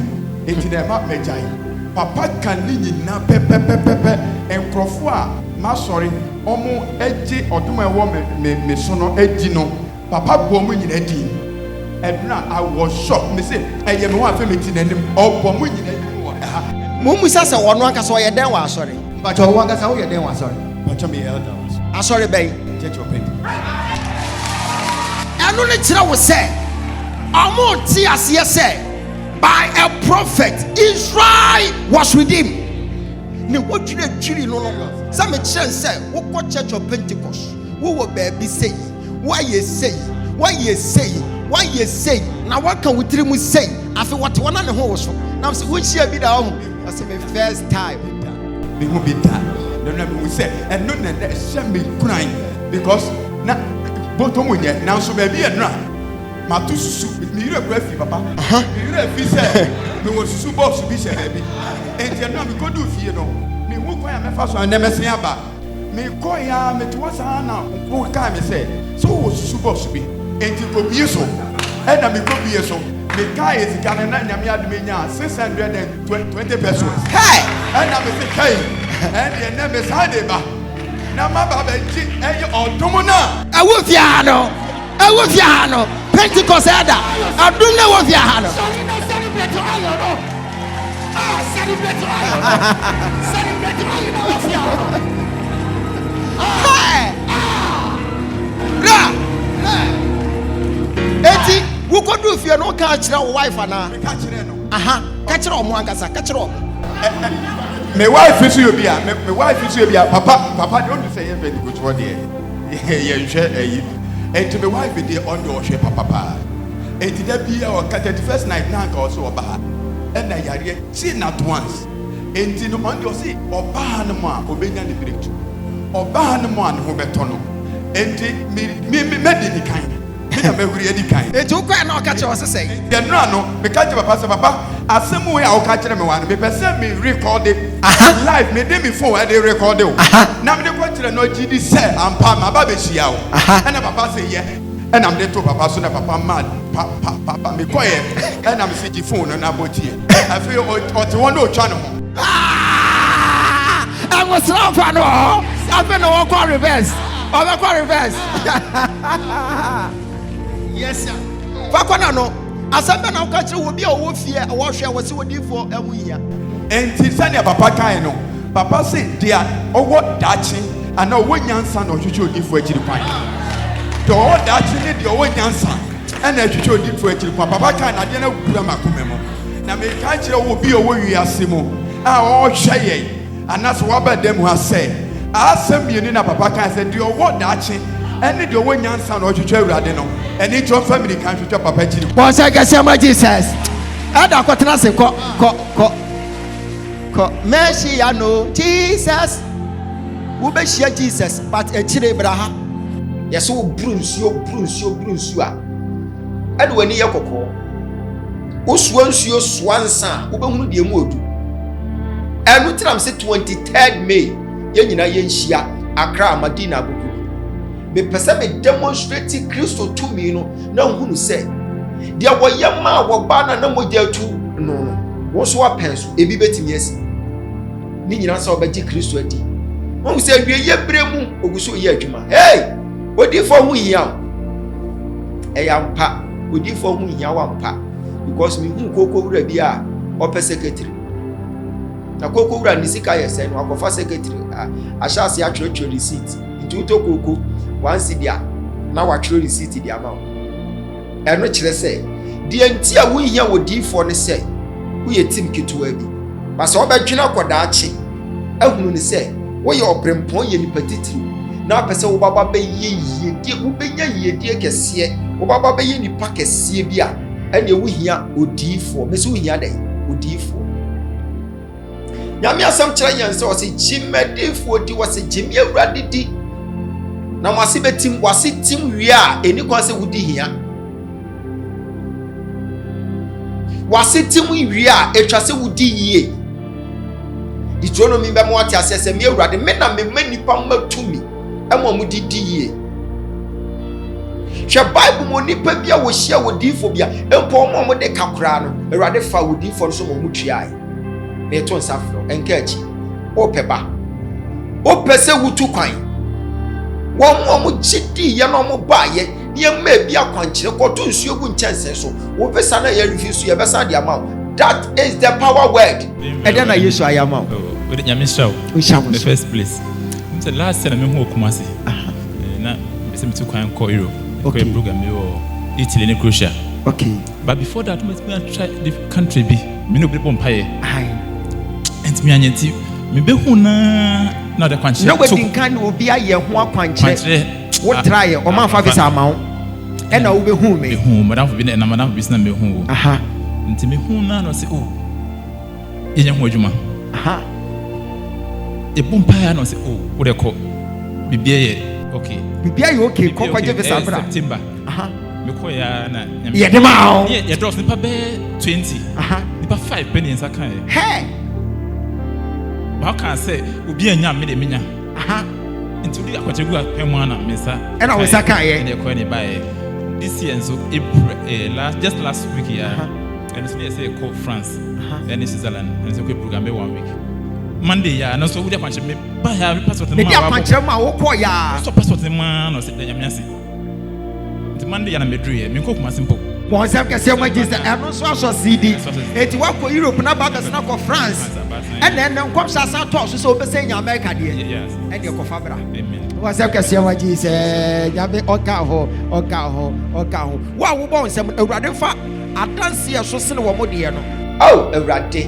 etina ma mejai papa kan ni nyina pepepepepe enkrofo a ma sorry omo eji odum ewo me so no eji no papa bo mu nyina di edna I was shocked me say eye me wa fe me ti nanim obo mu nyina di wo ha mo mu sa se wono aka so ye den wa asori ba cho wo aka sa wo ye den wa asori ba cho me elder asori ben church of pen anu ne kira wo se omo ti ase se by a prophet Israel was with him ne wodwire dwiri no sa me kire se wo ko church of Pentecost wo wo baabi sei why you say na waka wutiri mu say afi what one na ho wo so na say wo chia bi da ho I say my first time me hu bi da no me say and no na ehye me kuran because na bottom nye na so ba bi enra ma to susu me yire kura fi papa me yire fi say me wo susu box bi she ba bi enti na me kodu fie no me hu kwan me fa so na me sen aba me ko ya me to wasa na ko ka me say so wo susu box bi enti ko bi so e na me ko bi so me ka e sika na nyame adme nya 620 pesos hey e na me say kai e de na me sa de ba na ma ba ba ji e odum na awu fia no Pentecost ada adum na wo fia no celebrate eti wo kodu fie no ka kire wo wife ana me ka kire no ka kire o mo ankasa ka kire o me wife is you bia me wife is you bia papa don't say you very good for there ye nhwe ayi enti me wife dey on your hwe papa enti da bia o ka 31st night na ka o so oba ha and na yare see not once enti no on your see oba no ma obenya ne breakthrough oba no ma ne ho beto no enti me di kan me na me huri edi kan enti ukwa na o ka kire o sese de no me ka kire papa say papa asem we a o ka kire me wa no me pese me record it live me dey me phone I dey record it na me dey ko kire no gidi say ampa ma ba be hia o and papa say yeah and am dey to papa so na papa mad papa me ko ye and am say the phone na botie I feel o te won no twa no ho I was not fan no I feel no go reverse yes sir fakona no asamba na ka kire wo bia wo fie wo hwe wo se wodi fo amuhia enti sane papa kan no papa say dia owo dachi ana owo nyansa na ohwehwe odi fo akiri kwan do owo dachi ne dia owo nyansa ana ahwehwe odi fo akiri kwan papa kan na dia na gura makome mo na me ka kire wo bia owo wiase mo a o hwe ye ana so wa ba dem ha say asem yeni na papa kan say dia owo dachi ene dia owo nyansa na ohwehwe awurade no ene jo family kan hwehwe papa akiri bon say gasema Jesus ada kwatena se ko mercy ya no Jesus wo be share Jesus but e kire braha yes wo brunsuo a ade wani ye kokko wo suansuo suansa wo behunu de mu odu enu tiram se 23rd May ye nyina ye nhia Accra Madina Buku be pese me demonstrate Kristo to me no na hunu se de wo yema wo ba na mogya tu no wo so apenso ebi betimi asi ni nyina sa obeji Kristo adi won se wie ye bremu oguso ye adwuma hey odifo hu hia eyampa odifo hu hia wampa because me hu kokowura bi a ope secretary na koko wura ni sika yɛ sɛ no akɔfa secretary ahyase atwerɛtwerɛ receipt nti wotɔ koko 1 cedi a na watwerɛ receipt di ama wo ɛno kyerɛ sɛ deɛ nti a wohia wɔ diifoɔ ne sɛ woyɛ tim ketewa bi ba sɛ wobɛdwena kɔdaakye ahunu ne sɛ woyɛ ɔbrɛmpɔn yɛ nipa titiri na apɛ sɛ wobaba bɛyɛ yiedie wobɛnya yiedie kɛseɛ wobaba bɛyɛ nipa kɛseɛ bi a ɛne wohia odiifoɔ mɛsɛ wohia dɛn odiifoɔ nyame asɛm kyerɛ yɛn sɛ ɔsɛ gyimadiifoɔ di wɔsɛ gyimi awurade di na wase bɛtim wase tim wie a ɛni kwan sɛ wodi hia wase tim wie a ɛtwa sɛ wodi yie Deuteronomy bɛma wate asɛ sɛ me awurade me na mema nipa matumi ɛma mu didi yie hwɛ Bible mu nipa bi a wɔhyia wɔ diifo bi a mpo ɔmo mo de kakra no awurade fa wɔ diifo no so mo mu tuae me to nsa frɛ ɛnka akyi opɛ ba opɛ sɛ wutu kwan wɔn mo gyidi yɛ no mo baayɛ nneɛma bi akwankyerɛ kɔto nsuo gu nkyɛnse so wo bɛsa na yɛ refi so yɛ bɛsa de ama wo that is the power word ɛdɛ na Yesu ayama wo with nyame show in the first place the last time me hu okumase na be se metu kwan ko Europe ko program me wo Italy ne Croatia okay but before that me try the country bi me no be bomb paye and me anyanti me be hu na the kwanche na wedi kan obi aye ho akwanche wo try o man fa visa ama wo e na wo be hu me madam for bi na madam bi na me hu nti me hu na no se oh yenya ho adwuma e bomb paye no se oh wo de ko bibia ye okay bibia ye okay ko kwaje visa bra September me ko ya na ye de ma ye drop nipa be 20 nipa 5 penny nsa kan he ba kan say obi anya me de menya nti odi akwache gu apemu na me sa e na wo sa kan ye e ko ne ba ye this year so April last week and so they say go France and Switzerland and so we program 1 week Monday ya no so we dey akwache me ba ya passport ma wa akwache ma wo ko ya so passport ma no se nya me ase nti Monday ya na me dru ye me ko kuma simple wọ́n sẹ́m kẹsẹ́ ọmọ Jesus ẹnu nso aṣọ CD eti wọ́n kọ Europe náà bá bẹ̀sẹ̀ náà kọ France ẹnna nkọ́m ṣaṣa tọ́ ọ̀ṣun sọ ọbẹ̀ sẹ́yìn America díẹ̀ ẹni ẹ̀kọ́ fabra wọ́n sẹ́m kẹsẹ́ ọmọ Jesus nyàmé ọ̀ka hó wọ́n a wọ́bọ̀ nsẹ́m Ewurade fa adansi ẹ̀ṣọ́ sínú wọ́n mo diẹ no. ọ̀ Ewurade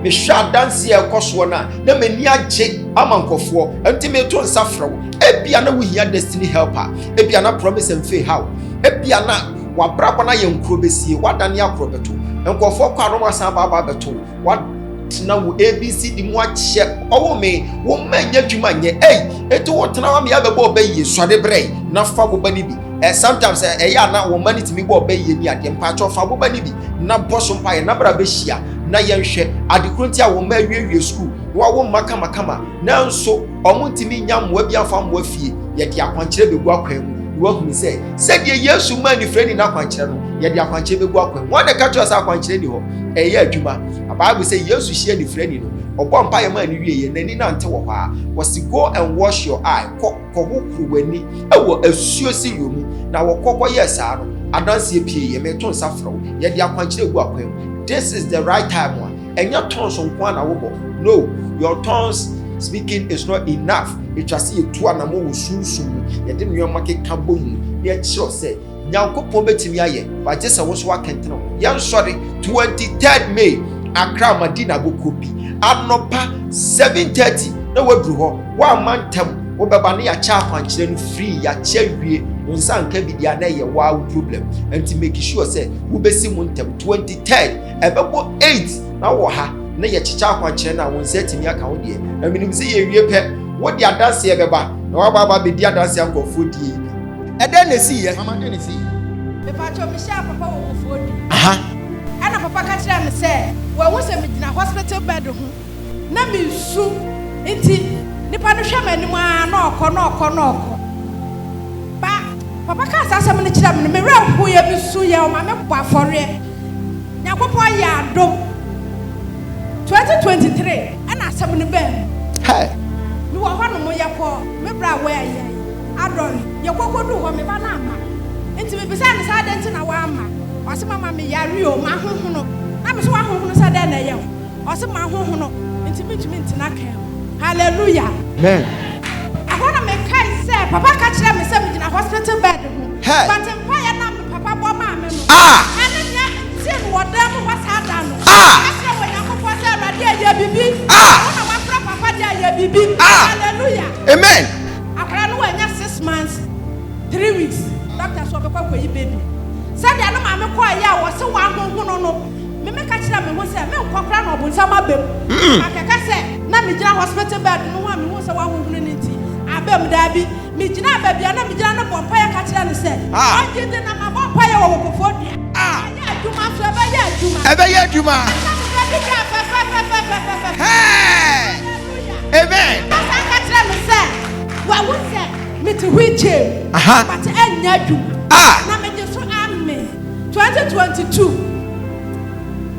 mehwɛ adansi ɛkɔ soɔ no a na m'ani agye ama nkɔfoɔ nti meto nsa frɛ wo ebia na wohia destiny helper ebia na promise and faith how ebia na wabrabɔ na yɛ nkuro besie wadane akoro beto nkɔfoɔ kɔ aroma san baba beto watena wo ABC di mu akyɛ ɔwo me wo manya dwuma nyɛ eto wo tena wa me abɛbɔ ɔbɛyie sɔde brɛ na fa wo bani bi sometimes ɛyɛ na wo mani timi bɔ ɔbɛyie ni ade mpa kyɔ fa wo bani bi na bɔ so mpa yɛ na bra bɛhyia na yɛnhwɛ adekoro nti a wo ma awie school wa wo ma kama nanso ɔmo ntimi nya mmoa bi afa mmoa fie yɛde akwankyerɛ begu akwan mu wahunu sɛ sɛdeɛ Yesu ma ni frɛ ni na akwankyerɛ no yɛde akwankyerɛ begu akwan wɔn de ka kyerɛ sɛ akwankyerɛ ni hɔ ɛyɛ adwuma Bible sɛ Yesu hyia ni frɛ ni no ɔbɔ mpa yɛ ma ni wie yɛ n'ani nante wɔ hɔ a wɔsi go and wash your eye kɔ kɔhokoro w'ani ɛwɔ asuo sirio mu na wɔkɔkɔ yɛ saa no adanseɛ pie yɛ mɛto nsa frɛ wo yɛde akwankyerɛ gu akwan mu this is the right time one ɛnyɛ tons nko a na wobɔ no your tons speaking is not enough. It just see two anamo sunsun. Yet didn't you make a boom. Yet sure say, Yanko betimi aye, but just a was working. Yan sorry, 23rd May, Accra Madina Bokopi. Anopa 7:30. No way brew. 1 man tem. Obabani a chap and children free ya cherry. Unsan can be the anaya wow problem. And to make sure say, Ubesi Muntem 23rd. About 8. Now ha. Na ye chicha akwankyerɛ na won sɛ timi aka wo de na minim sɛ ye wie pɛ wo de adanse ye bɛba na wa baba be di adanse ankɔfo die ɛdɛ na si ye mama de na si me pa cho me sha papa wo kɔfo di ana papa ka kyerɛ me sɛ wo wo sɛ me gyina hospital bed ho na me su nti nipa no hwɛ m'anim a na ɔkɔ ba papa ka sa asɛm no kyerɛ me me wura ho ye bi su ye o ma me bɔ afɔre nyakopɔ yɛ adom 2023 ana asɛm ne bɛn me wɔ hɔ no mo yɛkɔ me bra wɔ ayɛ adɔn yɛkɔkɔ du hɔ me ba na ama nti me bisa ne sa de nti na wa ama ɔse mama me yare o ma hohono na me so wa hohono sa de na yɛ ɔse ma hohono Hallelujah. Amen. I want to make Kai say, Papa catch them in a hospital bed. Hey. But in fire number, Papa Boma. Ah. And then see what them was had done. Ah. That's when you was there, baby. Ah. Papa, dear, baby. Ah. Hallelujah. Amen. I can't wait 6 months, 3 weeks. Doctor saw the baby. Said I know I'm a quiet. I was so one no. Me catch them and say, me kwakra no bunsa ma bem. Akaka say, na me gina hospital bed no wa me say wa hu nti. Abem da bi, me gina ba bia na me gina na bompa ya catch them say. Ah, gidi na ma bompa ya wo kokofo dia. Ah, ya aduma so ba ya aduma. Ebe ya aduma. Hey! Amen. Asa catch them say, wa wo say, me to which but enya aduma. Ah, na me just so amen. 2022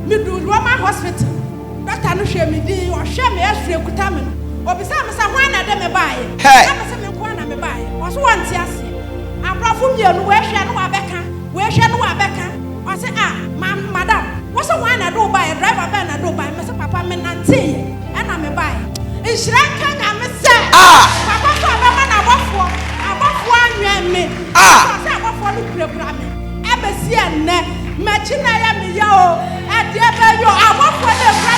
me do Roman hospital. Doctor no share me di o share me asure kuta me. Obisa me say hwan na de me bae. Na me say me kwa na me bae. O so wan ti ase. Abrafo mienu we hwe no abeka. We hwe no abeka. O say madam, wo so hwan na do bae driver ba na do bae. Me say papa me nante e na me bae. Nhira ka na me say. Papa so abema na abofo anwen me. So say abofo no kura me. Ebesi enne machina ya mi yo ade be yo abofo le fra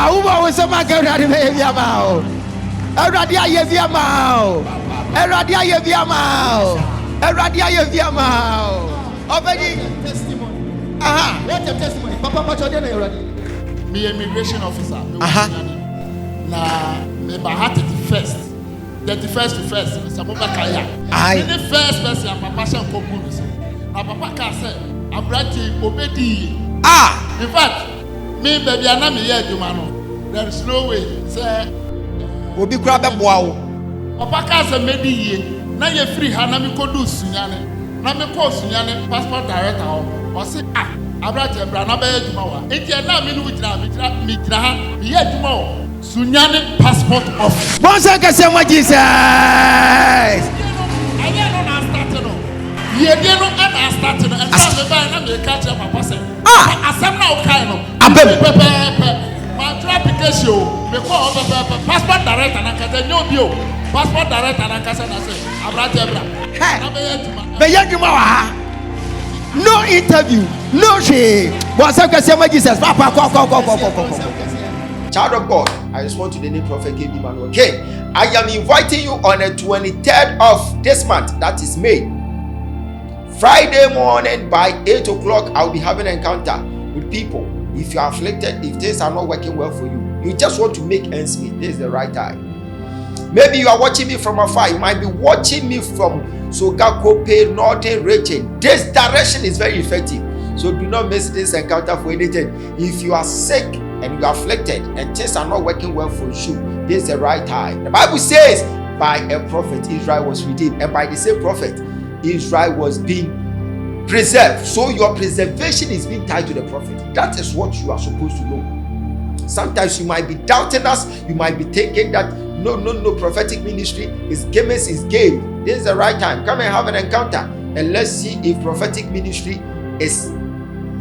uba wo se ma ka urade be bia ma o urade aye bia ma o urade aye bia ma o urade aye bia ma o obedi what a testimony papa pacho dey na urade me immigration officer na me ba hat the first some ba kaya the first person papa shan kokunu so na papa ka say abrati obedi in fact me baby ana me ya adwuma no there is no way say obi kura be boa wo papa ka say medi yie na ye free ha na me kodu sunyane na me ko sunyane passport director o say abrati ebra na be adwuma wa enti na me no gyina ha me ya adwuma o sunyane passport office bonsa ka say mo Jesus aye no na start no ye dey no and start no and so me buy na me catch papa say asem na o kai no my application me call passport director na kata nyo bio passport director na kasa na say abrate ebra na be yaduma wa no interview no she bonsa ka say mo Jesus papa ko Child of God, I respond to the name Prophet gave me man. Okay, I am inviting you on the 23rd of this month, that is May. Friday morning by 8 o'clock, I'll be having an encounter with people. If you are afflicted, if things are not working well for you, you just want to make ends meet, this is the right time. Maybe you are watching me from afar. You might be watching me from Sogakope, Northern region. This direction is very effective. So do not miss this encounter for anything. If you are sick and you are afflicted and things are not working well for you, this is the right time. The Bible says, by a prophet, Israel was redeemed. And by the same prophet, Israel was being preserved. So your preservation is being tied to the prophet. That is what you are supposed to know. Sometimes you might be doubting us. You might be thinking that no, prophetic ministry is game. This is the right time. Come and have an encounter and let's see if prophetic ministry is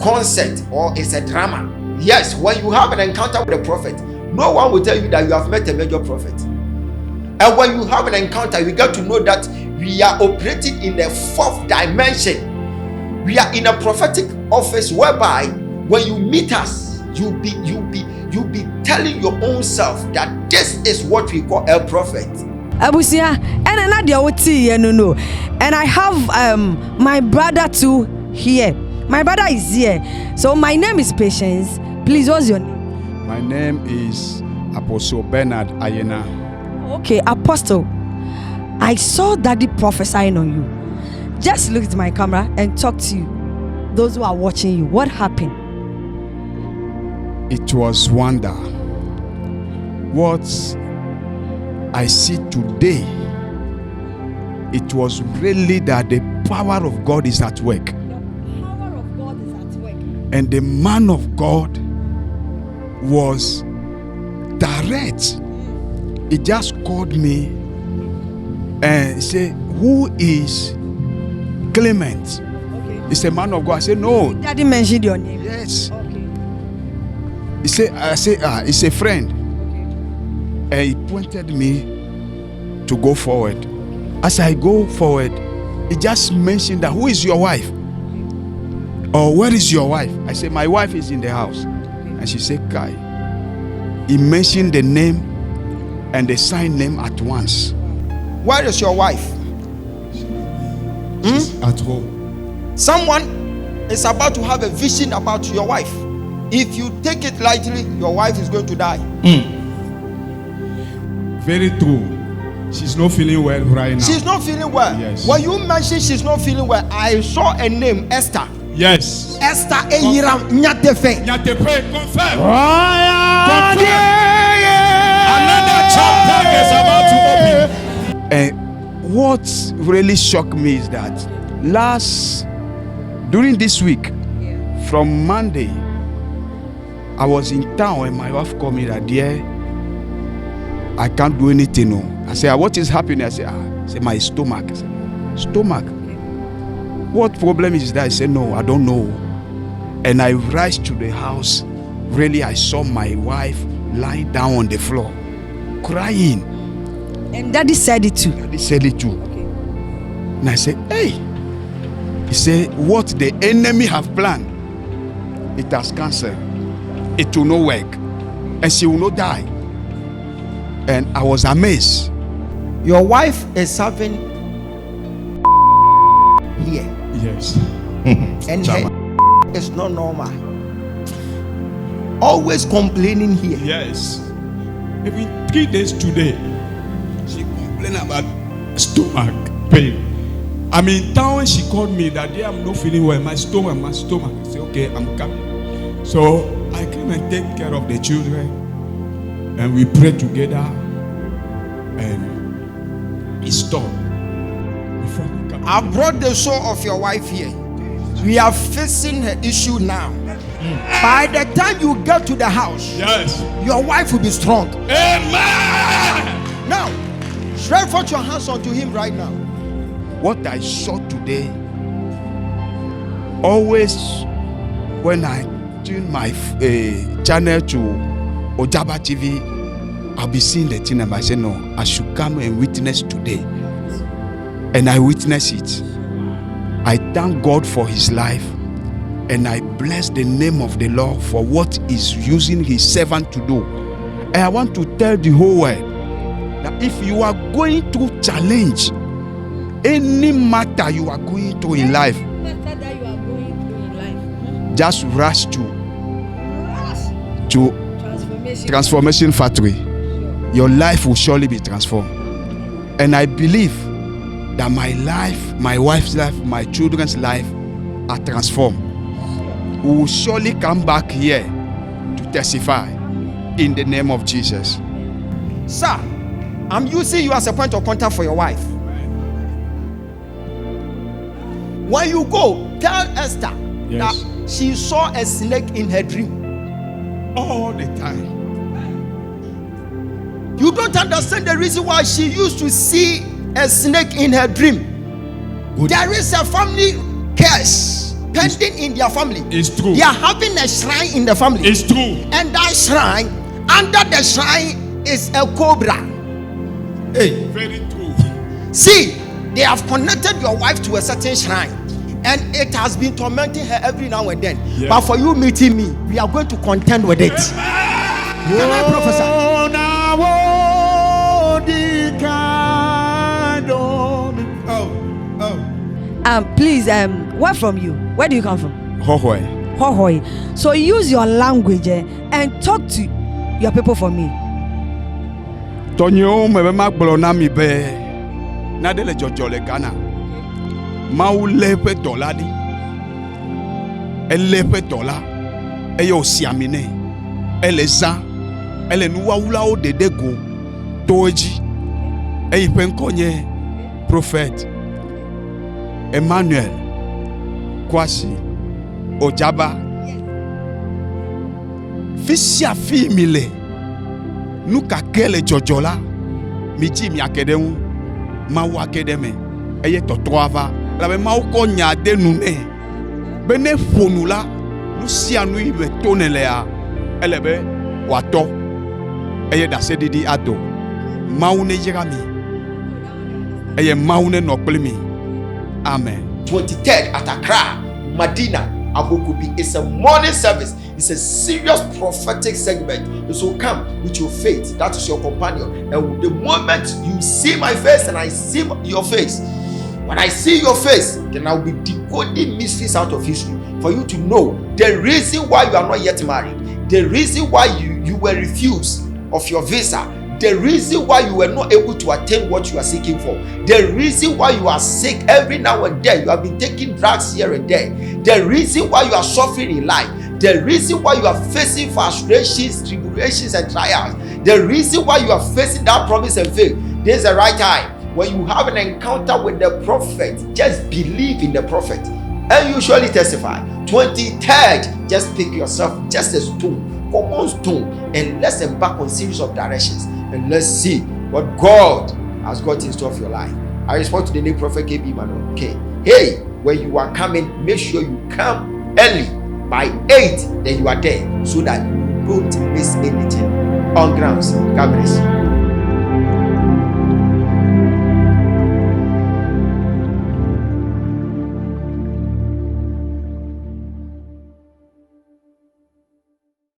concert or it's a drama. Yes, when you have an encounter with a prophet, no one will tell you that you have met a major prophet. And when you have an encounter, you get to know that we are operating in the fourth dimension. We are in a prophetic office whereby when you meet us, you'll be telling your own self that this is what we call a prophet. Abusia, and another no. And I have my brother too here. My brother is here. So my name is Patience. Please, what's your name? My name is Apostle Bernard Ayena. Okay, Apostle. I saw Daddy prophesying on you. Just look at my camera and talk to you. Those who are watching you. What happened? It was wonder. What I see today, it was really that the power of God is at work. And the man of God was direct. He just called me and said, "Who is Clement?" Okay. He said, "Man of God." I said, "No." Daddy mentioned your name. Yes. Okay. He said, "I say, it's a friend." And he pointed me to go forward. As I go forward, he just mentioned that, who is your wife? Or where is your wife? I said, my wife is in the house. And she said, Kai. He mentioned the name and the sign name at once. Where is your wife? At home. Someone is about to have a vision about your wife. If you take it lightly, your wife is going to die. Very true. She's not feeling well right now. She's not feeling well. Yes. When you mentioned she's not feeling well, I saw a name, Esther. Yes. Esther Eyiram Nyatefe. Nyatefe, confirm. Another chapter is about to open. And what really shocked me is that during this week, from Monday, I was in town and my wife called me that, dear, I can't do anything. No. I said, what is happening? I said, my stomach. I said, stomach? What problem is that? I said, no, I don't know. And I rushed to the house. Really, I saw my wife lie down on the floor, crying. And Daddy said it too. Daddy said it too. Okay. And I said, hey. He said, what the enemy have planned, it has canceled. It will not work. And she will not die. And I was amazed. Your wife is having here. Yes. And her is not normal. Always complaining here. Yes. Even 3 days today, she complained about stomach pain. I'm in town. She called me that day. I'm not feeling well. My stomach. I said, okay, I'm coming. So I came and take care of the children, and we prayed together, and it stopped. I brought the soul of your wife here. We are facing her issue now. By the time you get to the house, yes, your wife will be strong. Amen. Now, stretch forth your hands unto him right now. What I saw today, always when I tune my channel to Ojaba TV, I'll be seeing the thing and I say, no, I should come and witness today. And I witness it. I thank God for his life. And I bless the name of the Lord for what he's using his servant to do. And I want to tell the whole world that if you are going to challenge any matter you are going through in life, just rush to transformation factory. Your life will surely be transformed. And I believe that my life, my wife's life, my children's life are transformed. We will surely come back here to testify in the name of Jesus. Sir, I'm using you as a point of contact for your wife. When you go, tell Esther that she saw a snake in her dream all the time. You don't understand the reason why she used to see a snake in her dream. There is a family curse pending in their family. It's true. They are having a shrine in the family. It's true. And that shrine, under the shrine is a cobra. Hey, very true. See, they have connected your wife to a certain shrine, and it has been tormenting her every now and then. Yes. But for you meeting me, we are going to contend with it. Can I prophesy? Please, where from you? Where do you come from? Hohoi. Hohoi. So use your language and talk to your people for me. Tonyo mebema gbolo mi be na de le jojo le Ghana. Ma u lepe dola di. E lepe dola. E yo siamine. E le za. E le nuwa ula o dede go. Toji. E ipe nkonye prophet Emmanuel Kwasi Ojaba Fisia fi mile Nuka kele jojola Miji mi akedemu Ma wa akedeme Eye totroava La ma uko nyade nune Bene fonula Nusia nui me tonelea Elebe wato ɛyɛ da sɛ didi ado mawu ne yera mi ɛyɛ mawu ne nɔkpele mi amen. 23rd at Accra, Medina, Abokubi. It's a morning service. It's a serious prophetic segment. So come with your faith. That is your companion. And the moment you see my face and I see your face, when I see your face, then I'll be decoding mysteries out of history for you to know the reason why you are not yet married, the reason why you were refused of your visa, the reason why you were not able to attain what you are seeking for, the reason why you are sick every now and then, you have been taking drugs here and there, the reason why you are suffering in life, the reason why you are facing frustrations, tribulations and trials, the reason why you are facing that promise and faith. This is the right time. When you have an encounter with the prophet, just believe in the prophet and you surely testify. 23rd, just pick yourself just a stone, common stone, and let's embark on series of directions and let's see what God has got in store for your life. I respond to the name Prophet KB Manuel. Okay, hey, when you are coming, make sure you come early by 8, then you are there so that you don't miss anything on grounds. God bless you.